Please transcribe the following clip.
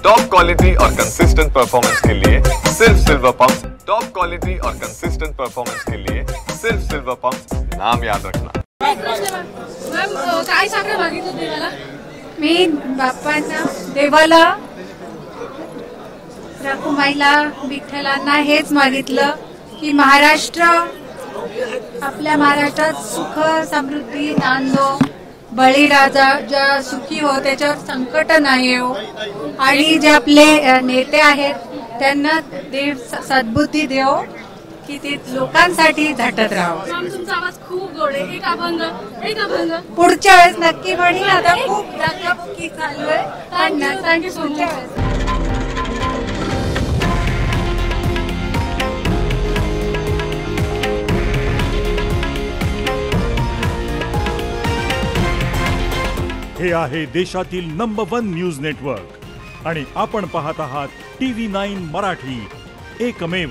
Top quality और consistent performance के लिए सिर्फ सिल्वर पंप्स। टॉप क्वालिटी और कंसिस्टेंट परफॉर्मेंस के लिए सिर्फ सिल्वर पंप्स, नाम याद रखना। काय सांगा मागितलं देवाला? मी बाप्पांना, देवाला, रखुमाईला, विठ्ठलांना हेच मागितलं की महाराष्ट्र, आपल्या महाराष्ट्रात सुख समृद्धी नांदो, बळीराजा ज्या सुखी हो, त्याच्यावर संकट नाही हो, आणि जे आपले नेते आहेत त्यांना देव सद्बुद्धी देव की ते लोकांसाठी झटत राहावं। तुमचा आवाज खूप गोड आहे, एक अभंग पुढच्या वेळेस नक्की म्हणीन। आता खूप धक्काबुक्की चालू आहे, थँक्यू सो मच। हे आहे देशातील नंबर 1 न्यूज नेटवर्क आणि आपण पाहत आहात TV9 मराठी, एकमेव।